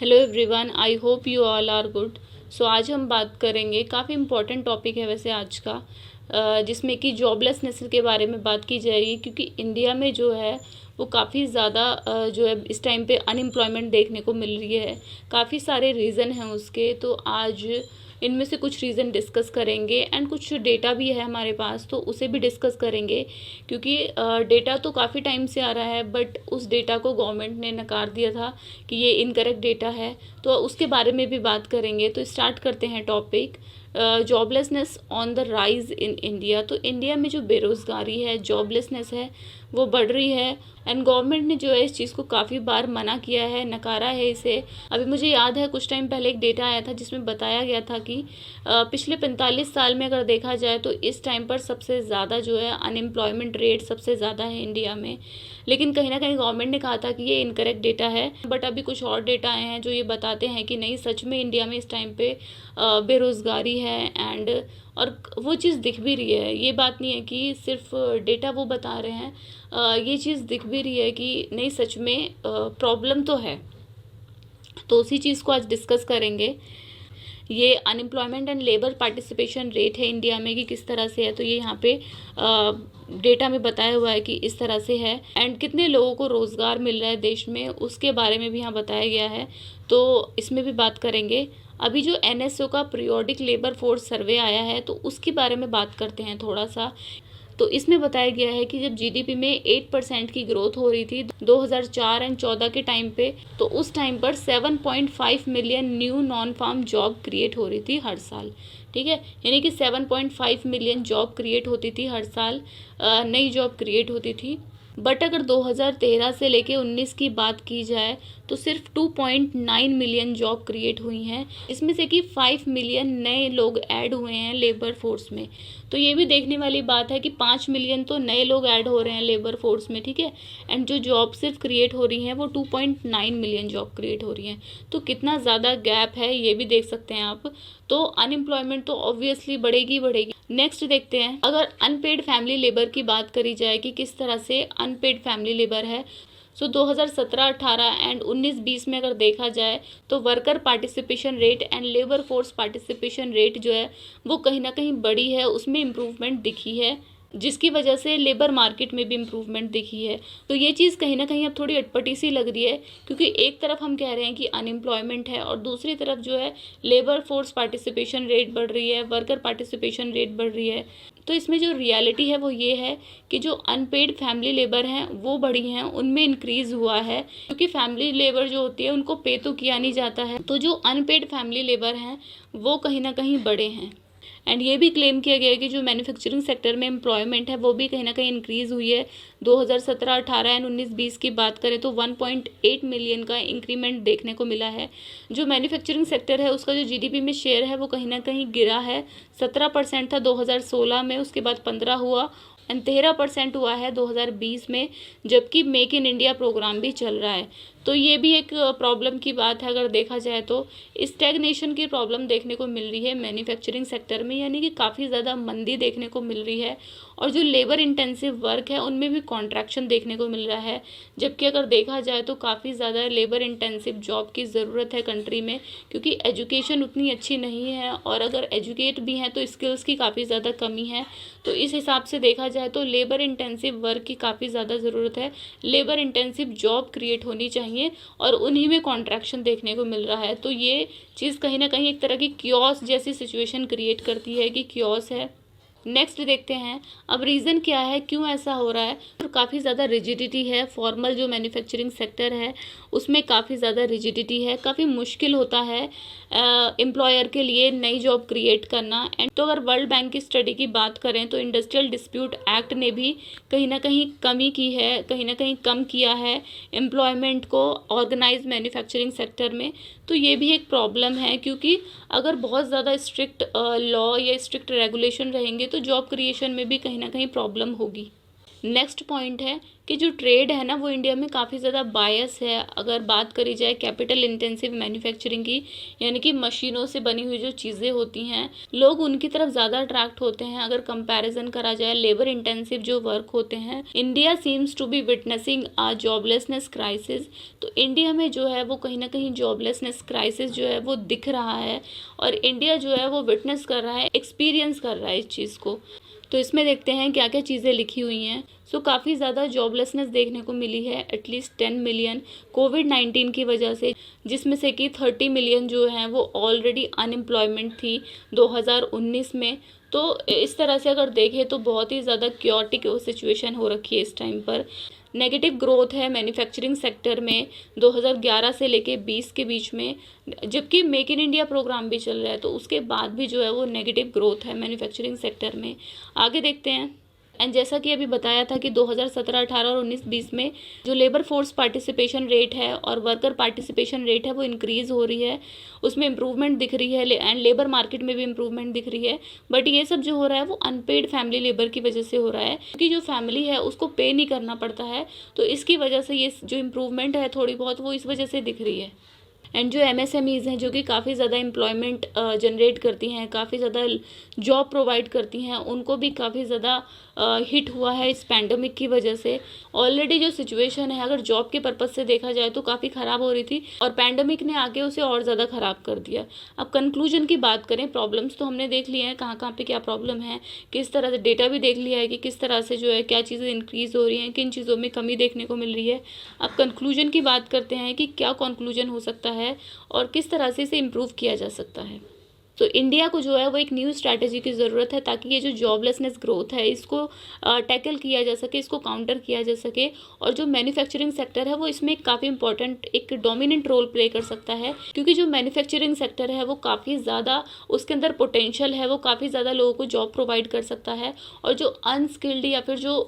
Hello everyone, I hope you all are good. So आज हम बात करेंगे, काफ़ी इम्पोर्टेंट टॉपिक है वैसे आज का, जिसमें कि जॉबलेसनेस के बारे में बात की जाएगी। क्योंकि इंडिया में जो है वो काफ़ी ज़्यादा जो है इस टाइम पे अनएम्प्लॉयमेंट देखने को मिल रही है। काफ़ी सारे रीज़न हैं उसके, तो आज इनमें से कुछ रीज़न डिस्कस करेंगे एंड कुछ डेटा भी है हमारे पास, तो उसे भी डिस्कस करेंगे। क्योंकि डेटा तो काफ़ी टाइम से आ रहा है, बट उस डेटा को गवर्नमेंट ने नकार दिया था कि ये इनकरेक्ट डेटा है, तो उसके बारे में भी बात करेंगे। तो स्टार्ट करते हैं topic. Joblessness on the rise in India. तो इंडिया में जो बेरोज़गारी है, जॉबलेसनेस है, वो बढ़ रही है एंड गवर्नमेंट ने जो है इस चीज़ को काफ़ी बार मना किया है, नकारा है इसे। अभी मुझे याद है कुछ टाइम पहले एक डेटा आया था जिसमें बताया गया था कि पिछले 45 साल में अगर देखा जाए तो इस टाइम पर सबसे ज़्यादा जो है अनएम्प्लॉयमेंट रेट सबसे ज़्यादा है इंडिया में। लेकिन कहीं ना कहीं गवर्नमेंट ने कहा था कि ये इनकरेक्ट डेटा है, बट अभी कुछ और डेटा आए हैं जो ये बताते हैं कि नहीं, सच में इंडिया में इस टाइम पे बेरोज़गारी है एंड और वो चीज़ दिख भी रही है। ये बात नहीं है कि सिर्फ डेटा वो बता रहे हैं, ये चीज़ दिख भी रही है कि नहीं, सच में प्रॉब्लम तो है। तो उसी चीज़ को आज डिस्कस करेंगे। ये unemployment and labour participation rate है इंडिया में कि किस तरह से है, तो ये यहाँ पे डेटा में बताया हुआ है कि इस तरह से है। एंड कितने लोगों को रोज़गार मिल रहा है देश में, उसके बारे में भी यहाँ बताया गया है, तो इसमें भी बात करेंगे। अभी जो एनएसओ का पीरियोडिक लेबर फोर्स सर्वे आया है, तो उसके बारे में बात करते हैं थोड़ा सा। तो इसमें बताया गया है कि जब जीडीपी में 8% की ग्रोथ हो रही थी 2004 एंड 14 के टाइम पे, तो उस टाइम पर 7.5 million new non farm job create हो रही थी हर साल। ठीक है, यानी कि 7.5 मिलियन जॉब क्रिएट होती थी हर साल, नई जॉब क्रिएट होती थी। बट अगर 2013 से लेके 19 की बात की जाए तो सिर्फ 2.9 मिलियन जॉब क्रिएट हुई हैं। इसमें से कि 5 मिलियन नए लोग ऐड हुए हैं लेबर फोर्स में। तो ये भी देखने वाली बात है कि 5 मिलियन तो नए लोग ऐड हो रहे हैं लेबर फोर्स में, ठीक है, एंड जो जॉब सिर्फ क्रिएट हो रही हैं वो 2.9 मिलियन जॉब क्रिएट हो रही हैं। तो कितना ज़्यादा गैप है ये भी देख सकते हैं आप। तो अनएम्प्लॉयमेंट तो ऑब्वियसली बढ़ेगी बढ़ेगी। नेक्स्ट देखते हैं, अगर अनपेड फैमिली लेबर की बात करी जाए कि किस तरह से अनपेड फैमिली लेबर है। सो 2017-18 एंड 19-20 में अगर देखा जाए तो worker participation rate and labour force participation rate जो है वो कहीं ना कहीं बढ़ी है, उसमें इम्प्रूवमेंट दिखी है, जिसकी वजह से लेबर मार्केट में भी इम्प्रूवमेंट दिखी है। तो ये चीज़ कहीं ना कहीं अब थोड़ी अटपटी सी लग रही है, क्योंकि एक तरफ हम कह रहे हैं कि अनएम्प्लॉयमेंट है और दूसरी तरफ जो है लेबर फोर्स पार्टिसिपेशन रेट बढ़ रही है, वर्कर पार्टिसिपेशन रेट बढ़ रही है। तो इसमें जो रियलिटी है वो ये है कि जो अनपेड फैमिली लेबर हैं वो बढ़ी हैं, उनमें इंक्रीज़ हुआ है, क्योंकि फैमिली लेबर जो होती है उनको पे तो किया नहीं जाता है। तो जो अनपेड फैमिली लेबर हैं वो कहीं ना कहीं बढ़े हैं। एंड ये भी क्लेम किया गया है कि जो मैन्युफैक्चरिंग सेक्टर में एम्प्लॉयमेंट है वो भी कहीं ना कहीं इंक्रीज़ हुई है। 2017-18 एंड 19-20 की बात करें तो 1.8 मिलियन का इंक्रीमेंट देखने को मिला है। जो मैन्युफैक्चरिंग सेक्टर है उसका जो जीडीपी में शेयर है वो कहीं ना कहीं गिरा है। 17% था 2016 में, उसके बाद 15 हुआ एंड 13% हुआ है 2020 में, जबकि मेक इन इंडिया प्रोग्राम भी चल रहा है। तो ये भी एक प्रॉब्लम की बात है। अगर देखा जाए तो स्टैग्नेशन की प्रॉब्लम देखने को मिल रही है मैन्युफैक्चरिंग सेक्टर में, यानी कि काफ़ी ज़्यादा मंदी देखने को मिल रही है। और जो लेबर इंटेंसिव वर्क है उनमें भी कॉन्ट्रैक्शन देखने को मिल रहा है, जबकि अगर देखा जाए तो काफ़ी ज़्यादा लेबर इंटेंसिव जॉब की ज़रूरत है कंट्री में, क्योंकि एजुकेशन उतनी अच्छी नहीं है और अगर एजुकेट भी हैं तो स्किल्स की काफ़ी ज़्यादा कमी है। तो इस हिसाब से देखा जाए तो लेबर इंटेंसिव वर्क की काफ़ी ज़्यादा ज़रूरत है, लेबर इंटेंसिव जॉब क्रिएट होनी चाहिए और उन्हीं में कॉन्ट्रैक्शन देखने को मिल रहा है। तो ये चीज़ कहीं ना कहीं एक तरह की क्योस जैसी सिचुएशन क्रिएट करती है कि क्योस है। नेक्स्ट देखते हैं, अब रीज़न क्या है, क्यों ऐसा हो रहा है। तो काफ़ी ज़्यादा रिजिडिटी है, फॉर्मल जो मैन्युफैक्चरिंग सेक्टर है उसमें काफ़ी ज़्यादा रिजिडिटी है, काफ़ी मुश्किल होता है एम्प्लॉयर के लिए नई जॉब क्रिएट करना। एंड तो अगर वर्ल्ड बैंक की स्टडी की बात करें तो इंडस्ट्रियल डिस्प्यूट एक्ट ने भी कहीं ना कहीं कमी की है, कहीं ना कहीं कम किया है एम्प्लॉयमेंट को ऑर्गेनाइज मैन्युफैक्चरिंग सेक्टर में। तो ये भी एक प्रॉब्लम है, क्योंकि अगर बहुत ज़्यादा स्ट्रिक्ट लॉ या स्ट्रिक्ट रेगुलेशन रहेंगे तो जॉब क्रिएशन में भी कहीं ना कहीं प्रॉब्लम होगी। नेक्स्ट पॉइंट है कि जो ट्रेड है ना वो इंडिया में काफ़ी ज़्यादा बायस है। अगर बात करी जाए कैपिटल इंटेंसिव मैन्युफैक्चरिंग की, यानी कि मशीनों से बनी हुई जो चीज़ें होती हैं, लोग उनकी तरफ ज़्यादा अट्रैक्ट होते हैं। अगर कंपैरिजन करा जाए लेबर इंटेंसिव जो वर्क होते हैं, India seems to be witnessing a joblessness crisis. तो इंडिया में जो है वो कहीं ना कहीं जॉबलेसनेस क्राइसिस जो है वो दिख रहा है, और इंडिया जो है वो विटनेस कर रहा है, एक्सपीरियंस कर रहा है इस चीज़ को। तो इसमें देखते हैं क्या क्या चीज़ें लिखी हुई हैं। सो काफ़ी ज़्यादा जॉबलेसनेस देखने को मिली है, एटलीस्ट 10 मिलियन कोविड-19 की वजह से, जिसमें से कि 30 मिलियन जो हैं वो ऑलरेडी अनएम्प्लॉयमेंट थी 2019 में। तो इस तरह से अगर देखें तो बहुत ही ज़्यादा क्योटिक सिचुएशन हो रखी है इस टाइम पर। नेगेटिव ग्रोथ है मैन्युफैक्चरिंग सेक्टर में 2011 से लेके 20 के बीच में, जबकि मेक इन इंडिया प्रोग्राम भी चल रहा है, तो उसके बाद भी जो है वो नेगेटिव ग्रोथ है मैन्युफैक्चरिंग सेक्टर में। आगे देखते हैं। एंड जैसा कि अभी बताया था कि 2017-18 और 19-20 में जो लेबर फोर्स पार्टिसिपेशन रेट है और वर्कर पार्टिसिपेशन रेट है वो इंक्रीज़ हो रही है, उसमें इम्प्रूवमेंट दिख रही है, एंड लेबर मार्केट में भी इम्प्रूवमेंट दिख रही है। बट ये सब जो हो रहा है वो अनपेड फैमिली लेबर की वजह से हो रहा है, क्योंकि जो फैमिली है उसको पे नहीं करना पड़ता है। तो इसकी वजह से ये जो इम्प्रूवमेंट है थोड़ी बहुत, वो इस वजह से दिख रही है। एंड जो MSMEs हैं जो कि काफ़ी ज़्यादा एम्प्लॉयमेंट जनरेट करती हैं, काफ़ी ज़्यादा जॉब प्रोवाइड करती हैं, उनको भी काफ़ी ज़्यादा हिट हुआ है इस पैंडमिक की वजह से। ऑलरेडी जो सिचुएशन है अगर जॉब के पर्पज़ से देखा जाए तो काफ़ी ख़राब हो रही थी, और पैंडमिक ने आके उसे और ज़्यादा ख़राब कर दिया। अब कंक्लूजन की बात करें, प्रॉब्लम्स तो हमने देख लिए हैं कहाँ कहाँ पे क्या प्रॉब्लम है, किस तरह से डेटा भी देख लिया है कि किस तरह से जो है क्या चीज़ें इंक्रीज़ हो रही हैं, किन चीज़ों में कमी देखने को मिल रही है। अब कंक्लूजन की बात करते हैं कि क्या कंक्लूजन हो सकता है और किस तरह से इसे इम्प्रूव किया जा सकता है। तो इंडिया को जो है वो एक न्यू स्ट्रैटेजी की ज़रूरत है, ताकि ये जो जॉबलेसनेस ग्रोथ है इसको टैकल किया जा सके, इसको काउंटर किया जा सके। और जो मैन्युफैक्चरिंग सेक्टर है वो इसमें काफ़ी इंपॉर्टेंट एक डोमिनेंट रोल प्ले कर सकता है, क्योंकि जो मैन्युफैक्चरिंग सेक्टर है वो काफ़ी ज़्यादा, उसके अंदर पोटेंशियल है, वो काफ़ी ज़्यादा लोगों को जॉब प्रोवाइड कर सकता है। और जो अनस्किल्ड या फिर जो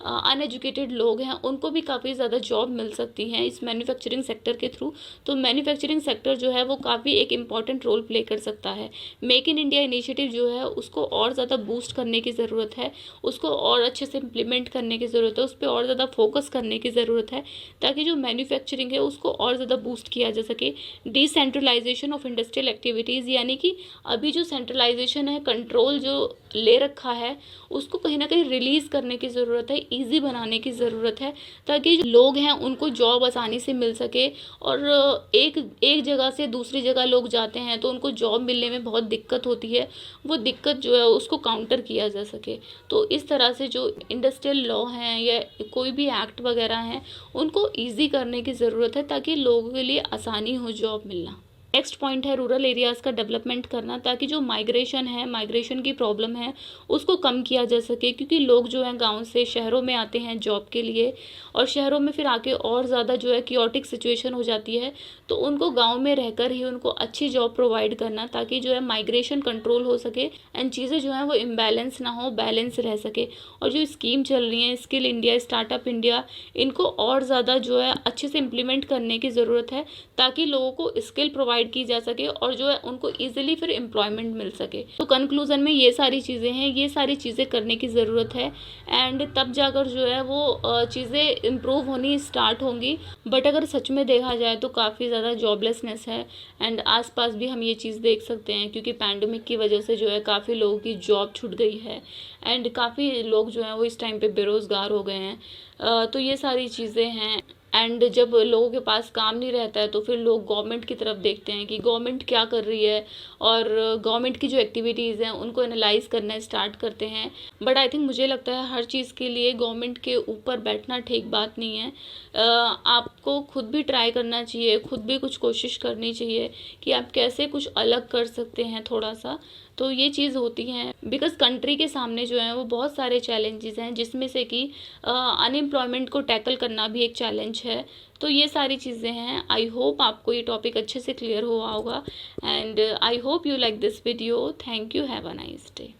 अनएजुकेटेड लोग हैं उनको भी काफ़ी ज़्यादा जॉब मिल सकती हैं इस मैन्युफैक्चरिंग सेक्टर के थ्रू। तो मैन्युफैक्चरिंग सेक्टर जो है वो काफ़ी एक इम्पॉर्टेंट रोल प्ले कर सकता है। मेक इन इंडिया इनिशिएटिव जो है उसको और ज़्यादा बूस्ट करने की ज़रूरत है, उसको और अच्छे से इम्प्लीमेंट करने की ज़रूरत है, उस पर और ज़्यादा फोकस करने की ज़रूरत है, ताकि जो मैन्युफैक्चरिंग है उसको और ज़्यादा बूस्ट किया जा सके। डिसेंट्रलाइजेशन ऑफ इंडस्ट्रियल एक्टिविटीज़, यानी कि अभी जो सेंट्रलाइजेशन है, कंट्रोल जो ले रखा है, उसको कहीं ना कहीं रिलीज़ करने की ज़रूरत है, ईजी बनाने की ज़रूरत है, ताकि जो लोग हैं उनको जॉब आसानी से मिल सके। और एक जगह से दूसरी जगह लोग जाते हैं तो उनको जॉब मिलने में बहुत दिक्कत होती है, वो दिक्कत जो है उसको काउंटर किया जा सके। तो इस तरह से जो इंडस्ट्रियल लॉ हैं या कोई भी एक्ट वगैरह हैं उनको ईजी करने की ज़रूरत है, ताकि लोगों के लिए आसानी हो जॉब मिलना। नेक्स्ट पॉइंट है रूरल एरियाज़ का डेवलपमेंट करना, ताकि जो माइग्रेशन है, माइग्रेशन की प्रॉब्लम है उसको कम किया जा सके, क्योंकि लोग जो हैं गांव से शहरों में आते हैं जॉब के लिए, और शहरों में फिर आके और ज़्यादा जो है क्योटिक सिचुएशन हो जाती है। तो उनको गांव में रहकर ही उनको अच्छी जॉब प्रोवाइड करना, ताकि जो है माइग्रेशन कंट्रोल हो सके एंड चीज़ें जो हैं वो इम्बैलेंस ना हो, बैलेंस रह सके। और जो स्कीम चल रही हैं स्किल इंडिया, स्टार्टअप इंडिया, इनको और ज़्यादा जो है अच्छे से इम्प्लीमेंट करने की ज़रूरत है, ताकि लोगों को स्किल प्रोवाइड की जा सके और जो है उनको इजीली फिर एम्प्लॉयमेंट मिल सके। तो कंक्लूजन में ये सारी चीज़ें हैं, ये सारी चीज़ें करने की ज़रूरत है, एंड तब जाकर जो है वो चीज़ें इम्प्रूव होनी स्टार्ट होंगी। बट अगर सच में देखा जाए तो काफ़ी ज़्यादा जॉबलेसनेस है, एंड आसपास भी हम ये चीज़ देख सकते हैं, क्योंकि पैंडमिक की वजह से जो है काफ़ी लोगों की जॉब छूट गई है, एंड काफ़ी लोग जो हैं वो इस टाइम पे बेरोज़गार हो गए हैं। तो ये सारी चीज़ें हैं, एंड जब लोगों के पास काम नहीं रहता है तो फिर लोग गवर्नमेंट की तरफ देखते हैं कि गवर्नमेंट क्या कर रही है, और गवर्नमेंट की जो एक्टिविटीज़ हैं उनको एनालाइज करना स्टार्ट करते हैं। बट आई थिंक मुझे लगता है हर चीज़ के लिए गवर्नमेंट के ऊपर बैठना ठीक बात नहीं है। आपको खुद भी ट्राई करना चाहिए, खुद भी कुछ कोशिश करनी चाहिए कि आप कैसे कुछ अलग कर सकते हैं थोड़ा सा। तो ये चीज़ होती है, बिकॉज कंट्री के सामने जो है वो बहुत सारे चैलेंजेस हैं, जिसमें से कि अनएम्प्लॉयमेंट को टैकल करना भी एक चैलेंज है। तो ये सारी चीज़ें हैं। आई होप आपको ये टॉपिक अच्छे से क्लियर हुआ होगा, and I hope you like this video. Thank you, have a nice day.